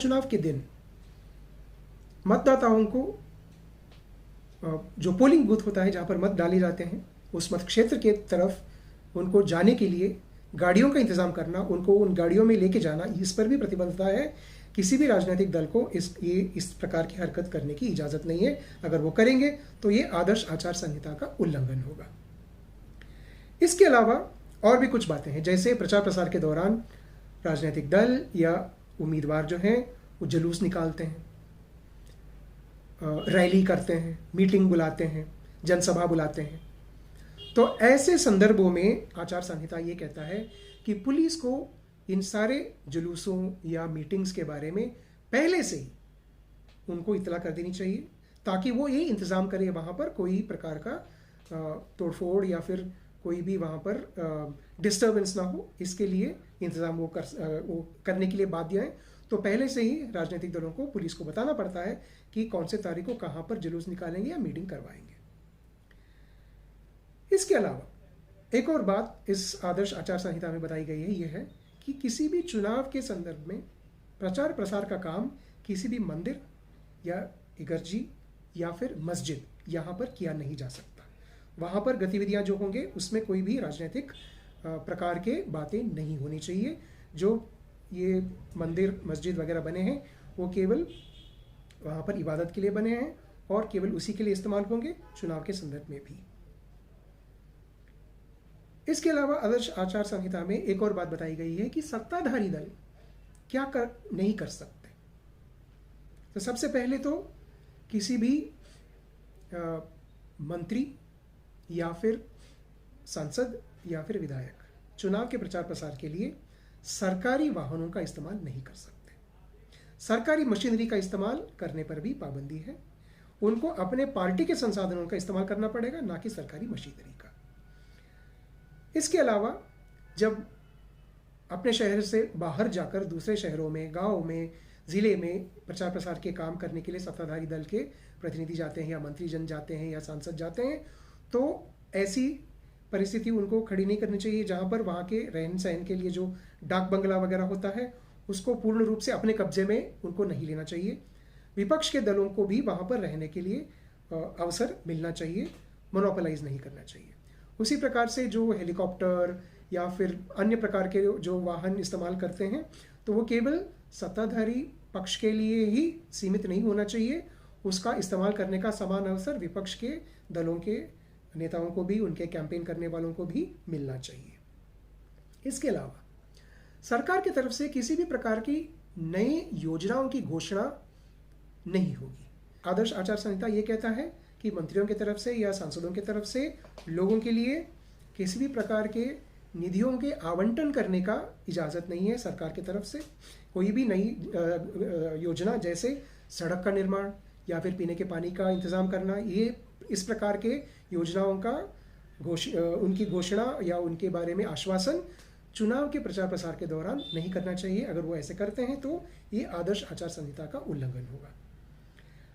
चुनाव के दिन मतदाताओं को जो पोलिंग बूथ होता है जहाँ पर मत डाले जाते हैं उस मत क्षेत्र के तरफ उनको जाने के लिए गाड़ियों का इंतज़ाम करना, उनको उन गाड़ियों में लेके जाना, इस पर भी प्रतिबद्धता है। किसी भी राजनीतिक दल को इस प्रकार की हरकत करने की इजाज़त नहीं है। अगर वो करेंगे तो ये आदर्श आचार संहिता का उल्लंघन होगा। इसके अलावा और भी कुछ बातें हैं, जैसे प्रचार प्रसार के दौरान राजनीतिक दल या उम्मीदवार जो हैं वो जुलूस निकालते हैं, रैली करते हैं, मीटिंग बुलाते हैं, जनसभा बुलाते हैं। तो ऐसे संदर्भों में आचार संहिता ये कहता है कि पुलिस को इन सारे जुलूसों या मीटिंग्स के बारे में पहले से ही उनको इत्तला कर देनी चाहिए, ताकि वो ये इंतज़ाम करे वहाँ पर कोई प्रकार का तोड़फोड़ या फिर कोई भी वहाँ पर डिस्टर्बेंस ना हो। इसके लिए इंतज़ाम वो करने के लिए बाध्य हैं। तो पहले से ही राजनीतिक दलों को पुलिस को बताना पड़ता है कि कौन से तारीख को कहाँ पर जुलूस निकालेंगे या मीटिंग करवाएंगे। इसके अलावा एक और बात इस आदर्श आचार संहिता में बताई गई है, यह है कि किसी भी चुनाव के संदर्भ में प्रचार प्रसार का काम किसी भी मंदिर या इगर्जी या फिर मस्जिद यहाँ पर किया नहीं जा सकता। वहाँ पर गतिविधियाँ जो होंगे उसमें कोई भी राजनीतिक प्रकार के बातें नहीं होनी चाहिए। जो ये मंदिर मस्जिद वगैरह बने हैं वो केवल वहाँ पर इबादत के लिए बने हैं और केवल उसी के लिए इस्तेमाल होंगे, चुनाव के संदर्भ में भी। इसके अलावा आदर्श आचार संहिता में एक और बात बताई गई है कि सत्ताधारी दल क्या नहीं कर सकते। तो सबसे पहले तो किसी भी मंत्री या फिर सांसद या फिर विधायक चुनाव के प्रचार प्रसार के लिए सरकारी वाहनों का इस्तेमाल नहीं कर सकते। सरकारी मशीनरी का इस्तेमाल करने पर भी पाबंदी है। उनको अपने पार्टी के संसाधनों का इस्तेमाल करना पड़ेगा, ना कि सरकारी मशीनरी का। इसके अलावा जब अपने शहर से बाहर जाकर दूसरे शहरों में, गाँव में, ज़िले में प्रचार प्रसार के काम करने के लिए सत्ताधारी दल के प्रतिनिधि जाते हैं या मंत्रीजन जाते हैं या सांसद जाते हैं, तो ऐसी परिस्थिति उनको खड़ी नहीं करनी चाहिए जहाँ पर वहाँ के रहन सहन के लिए जो डाक बंगला वगैरह होता है उसको पूर्ण रूप से अपने कब्जे में उनको नहीं लेना चाहिए। विपक्ष के दलों को भी वहाँ पर रहने के लिए अवसर मिलना चाहिए, मोनोपोलाइज नहीं करना चाहिए। उसी प्रकार से जो हेलीकॉप्टर या फिर अन्य प्रकार के जो वाहन इस्तेमाल करते हैं तो वो केवल सत्ताधारी पक्ष के लिए ही सीमित नहीं होना चाहिए। उसका इस्तेमाल करने का समान अवसर विपक्ष के दलों के नेताओं को भी, उनके कैंपेन करने वालों को भी मिलना चाहिए। इसके अलावा सरकार की तरफ से किसी भी प्रकार की नई योजनाओं की घोषणा नहीं होगी। आदर्श आचार संहिता ये कहता है कि मंत्रियों की तरफ से या सांसदों की तरफ से लोगों के लिए किसी भी प्रकार के निधियों के आवंटन करने का इजाज़त नहीं है। सरकार की तरफ से कोई भी नई योजना जैसे सड़क का निर्माण या फिर पीने के पानी का इंतज़ाम करना, ये इस प्रकार के योजनाओं का उनकी घोषणा या उनके बारे में आश्वासन चुनाव के प्रचार प्रसार के दौरान नहीं करना चाहिए। अगर वो ऐसे करते हैं तो ये आदर्श आचार संहिता का उल्लंघन होगा।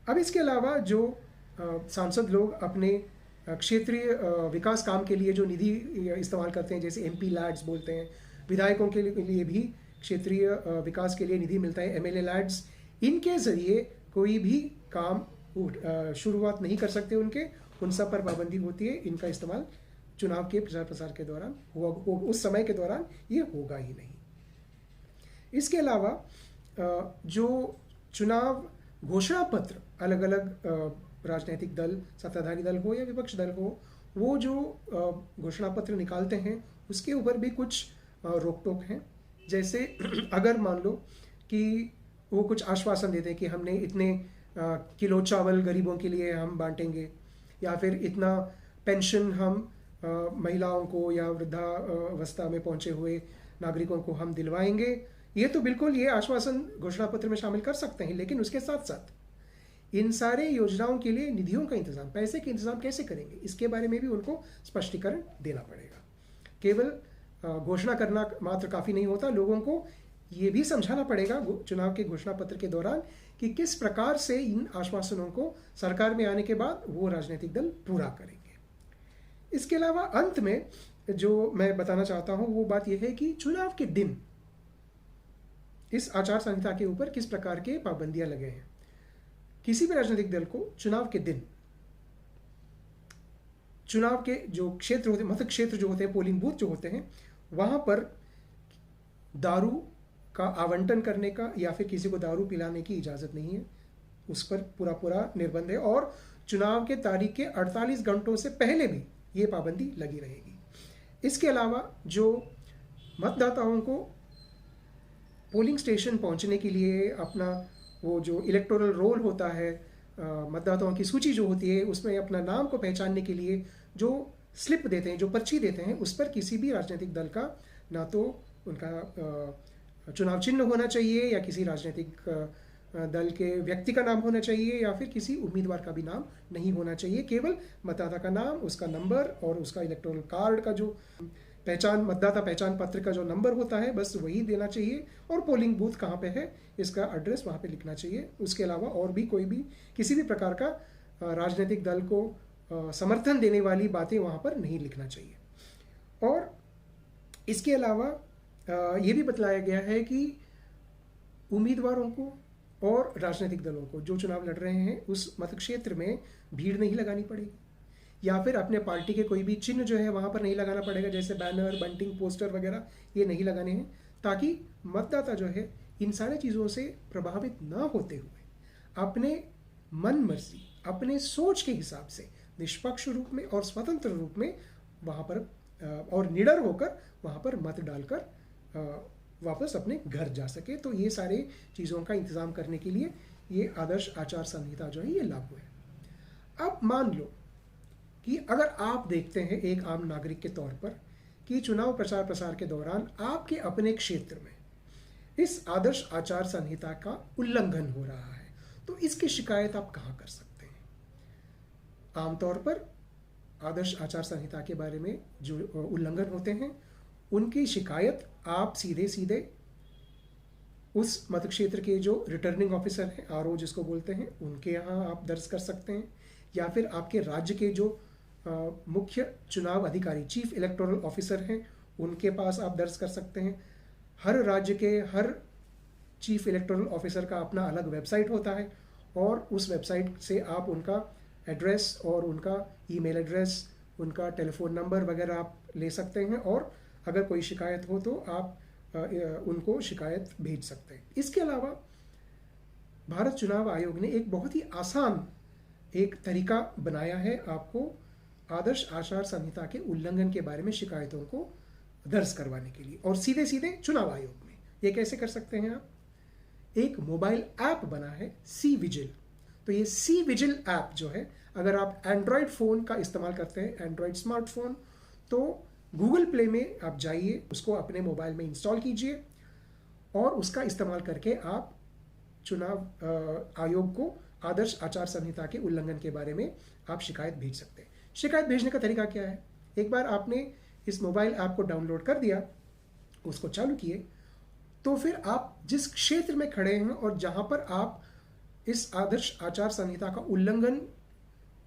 अब इसके अलावा जो सांसद लोग अपने क्षेत्रीय विकास काम के लिए जो निधि इस्तेमाल करते हैं, जैसे एमपी लैड्स बोलते हैं, विधायकों के लिए भी क्षेत्रीय विकास के लिए निधि मिलता है, एमएलए लैड्स, इनके ज़रिए कोई भी काम शुरुआत नहीं कर सकते उन सब पर पाबंदी होती है। इनका इस्तेमाल चुनाव के प्रचार प्रसार के दौरान उस समय के दौरान ये होगा ही नहीं। इसके अलावा जो चुनाव घोषणा पत्र अलग अलग राजनीतिक दल, सत्ताधारी दल हो या विपक्ष दल हो, वो जो घोषणा पत्र निकालते हैं उसके ऊपर भी कुछ रोक टोक हैं। जैसे अगर मान लो कि वो कुछ आश्वासन देते हैं कि हमने इतने किलो चावल गरीबों के लिए हम बांटेंगे, या फिर इतना पेंशन हम महिलाओं को या वृद्धावस्था में पहुंचे हुए नागरिकों को हम दिलवाएंगे, ये तो बिल्कुल ये आश्वासन घोषणा पत्र में शामिल कर सकते हैं। लेकिन उसके साथ साथ इन सारे योजनाओं के लिए निधियों का इंतजाम, पैसे के इंतजाम कैसे करेंगे, इसके बारे में भी उनको स्पष्टीकरण देना पड़ेगा। केवल घोषणा करना मात्र काफ़ी नहीं होता, लोगों को ये भी समझाना पड़ेगा चुनाव के घोषणा पत्र के दौरान कि किस प्रकार से इन आश्वासनों को सरकार में आने के बाद वो राजनीतिक दल पूरा करेंगे। इसके अलावा अंत में जो मैं बताना चाहता हूँ वो बात यह है कि चुनाव के दिन इस आचार संहिता के ऊपर किस प्रकार के पाबंदियां लगे हैं। किसी भी राजनीतिक दल को चुनाव के दिन चुनाव के जो क्षेत्र होते हैं, मत क्षेत्र जो होते हैं, पोलिंग बूथ जो होते हैं, वहां पर दारू का आवंटन करने का या फिर किसी को दारू पिलाने की इजाज़त नहीं है। उस पर पूरा पूरा निर्बंध है और चुनाव के तारीख के 48 घंटों से पहले भी ये पाबंदी लगी रहेगी। इसके अलावा जो मतदाताओं को पोलिंग स्टेशन पहुंचने के लिए अपना वो जो इलेक्टोरल रोल होता है, मतदाताओं की सूची जो होती है, उसमें अपना नाम को पहचानने के लिए जो स्लिप देते हैं, जो पर्ची देते हैं, उस पर किसी भी राजनीतिक दल का ना तो उनका चुनाव चिन्ह होना चाहिए या किसी राजनीतिक दल के व्यक्ति का नाम होना चाहिए या फिर किसी उम्मीदवार का भी नाम नहीं होना चाहिए। केवल मतदाता का नाम, उसका नंबर और उसका इलेक्टोरल कार्ड का जो मतदाता पहचान पत्र का जो नंबर होता है, बस वही देना चाहिए और पोलिंग बूथ कहाँ पे है इसका एड्रेस वहाँ पे लिखना चाहिए। उसके अलावा और भी कोई भी किसी भी प्रकार का राजनीतिक दल को समर्थन देने वाली बातें वहाँ पर नहीं लिखना चाहिए। और इसके अलावा ये भी बतलाया गया है कि उम्मीदवारों को और राजनीतिक दलों को जो चुनाव लड़ रहे हैं उस मतक्षेत्र में भीड़ नहीं लगानी पड़ेगी या फिर अपने पार्टी के कोई भी चिन्ह जो है वहाँ पर नहीं लगाना पड़ेगा, जैसे बैनर, बंटिंग, पोस्टर वगैरह ये नहीं लगाने हैं, ताकि मतदाता जो है इन सारी चीज़ों से प्रभावित ना होते हुए अपने मन मर्जी, अपने सोच के हिसाब से निष्पक्ष रूप में और स्वतंत्र रूप में वहाँ पर और निडर होकर वहाँ पर मत डालकर वापस अपने घर जा सके। तो ये सारे चीज़ों का इंतज़ाम करने के लिए ये आदर्श आचार संहिता जो है ये लागू है। अब मान लो कि अगर आप देखते हैं एक आम नागरिक के तौर पर कि चुनाव प्रचार प्रसार के दौरान आपके अपने क्षेत्र में इस आदर्श आचार संहिता का उल्लंघन हो रहा है, तो इसकी शिकायत आप कहाँ कर सकते हैं। आमतौर पर आदर्श आचार संहिता के बारे में जो उल्लंघन होते हैं उनकी शिकायत आप सीधे सीधे उस मतक्षेत्र के जो रिटर्निंग ऑफिसर हैं, आरओ जिसको बोलते हैं, उनके यहाँ आप दर्ज कर सकते हैं या फिर आपके राज्य के जो मुख्य चुनाव अधिकारी, चीफ इलेक्टोरल ऑफिसर हैं, उनके पास आप दर्ज कर सकते हैं। हर राज्य के हर चीफ इलेक्टोरल ऑफिसर का अपना अलग वेबसाइट होता है और उस वेबसाइट से आप उनका एड्रेस और उनका ईमेल एड्रेस, उनका टेलीफोन नंबर वगैरह आप ले सकते हैं और अगर कोई शिकायत हो तो आप उनको शिकायत भेज सकते हैं। इसके अलावा भारत चुनाव आयोग ने एक बहुत ही आसान एक तरीका बनाया है आपको आदर्श आचार संहिता के उल्लंघन के बारे में शिकायतों को दर्ज करवाने के लिए, और सीधे सीधे चुनाव आयोग में। ये कैसे कर सकते हैं आप, एक मोबाइल ऐप बना है सी विजिल। तो ये सी विजिल ऐप जो है, अगर आप एंड्रॉयड फ़ोन का इस्तेमाल करते हैं, एंड्रॉयड स्मार्टफोन, तो गूगल प्ले में आप जाइए, उसको अपने मोबाइल में इंस्टॉल कीजिए और उसका इस्तेमाल करके आप चुनाव आयोग को आदर्श आचार संहिता के उल्लंघन के बारे में आप शिकायत भेज सकते हैं। शिकायत भेजने का तरीका क्या है, एक बार आपने इस मोबाइल ऐप को डाउनलोड कर दिया, उसको चालू किए, तो फिर आप जिस क्षेत्र में खड़े हैं और जहां पर आप इस आदर्श आचार संहिता का उल्लंघन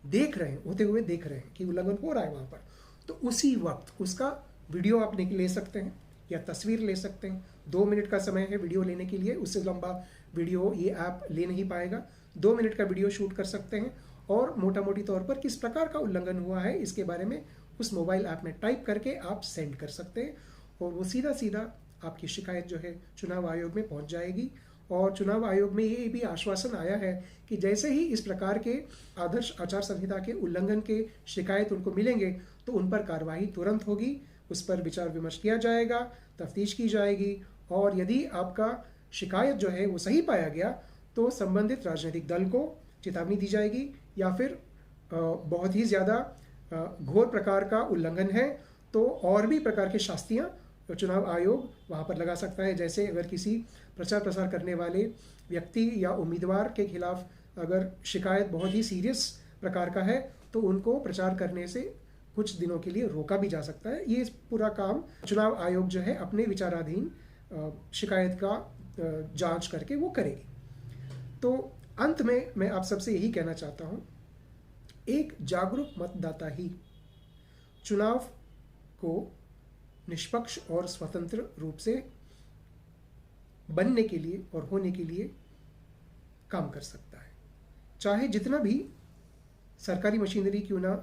देख रहे हैं, होते हुए देख रहे हैं कि उल्लंघन हो रहा है वहां पर, तो उसी वक्त उसका वीडियो आप ले सकते हैं या तस्वीर ले सकते हैं। 2 मिनट का समय है वीडियो लेने के लिए, उससे लंबा वीडियो ये ऐप ले नहीं पाएगा। 2 मिनट का वीडियो शूट कर सकते हैं और मोटा मोटी तौर पर किस प्रकार का उल्लंघन हुआ है इसके बारे में उस मोबाइल ऐप में टाइप करके आप सेंड कर सकते हैं और वो सीधा सीधा आपकी शिकायत जो है चुनाव आयोग में पहुंच जाएगी। और चुनाव आयोग में ये भी आश्वासन आया है कि जैसे ही इस प्रकार के आदर्श आचार संहिता के उल्लंघन के शिकायत उनको मिलेंगे तो उन पर कार्रवाई तुरंत होगी, उस पर विचार विमर्श किया जाएगा, तफ्तीश की जाएगी और यदि आपका शिकायत जो है वो सही पाया गया तो संबंधित राजनीतिक दल को चेतावनी दी जाएगी या फिर बहुत ही ज़्यादा घोर प्रकार का उल्लंघन है तो और भी प्रकार के शास्तियाँ चुनाव आयोग वहाँ पर लगा सकता है। जैसे अगर किसी प्रचार प्रसार करने वाले व्यक्ति या उम्मीदवार के खिलाफ अगर शिकायत बहुत ही सीरियस प्रकार का है तो उनको प्रचार करने से कुछ दिनों के लिए रोका भी जा सकता है। ये पूरा काम चुनाव आयोग जो है अपने विचाराधीन शिकायत का जांच करके वो करेगी। तो अंत में मैं आप सबसे यही कहना चाहता हूँ, एक जागरूक मतदाता ही चुनाव को निष्पक्ष और स्वतंत्र रूप से बनने के लिए और होने के लिए काम कर सकता है। चाहे जितना भी सरकारी मशीनरी क्यों ना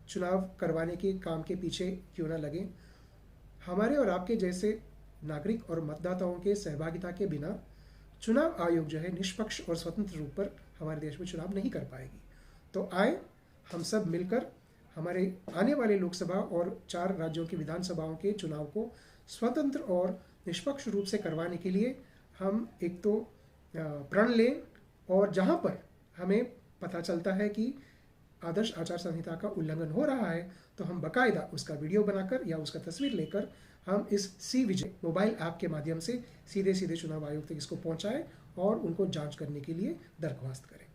चुनाव करवाने के काम के पीछे क्यों ना लगे, हमारे और आपके जैसे नागरिक और मतदाताओं के सहभागिता के बिना चुनाव आयोग जो है निष्पक्ष और स्वतंत्र रूप पर हमारे देश में चुनाव नहीं कर पाएगी। तो आए हम सब मिलकर हमारे आने वाले लोकसभा और 4 राज्यों की विधानसभाओं के चुनाव को स्वतंत्र और निष्पक्ष रूप से करवाने के लिए हम एक तो प्रण लें, और जहां पर हमें पता चलता है कि आदर्श आचार संहिता का उल्लंघन हो रहा है तो हम बाकायदा उसका वीडियो बनाकर या उसका तस्वीर लेकर हम इस सी विजय मोबाइल ऐप के माध्यम से सीधे सीधे चुनाव आयोग तक इसको पहुंचाएं और उनको जांच करने के लिए दरख्वास्त करें।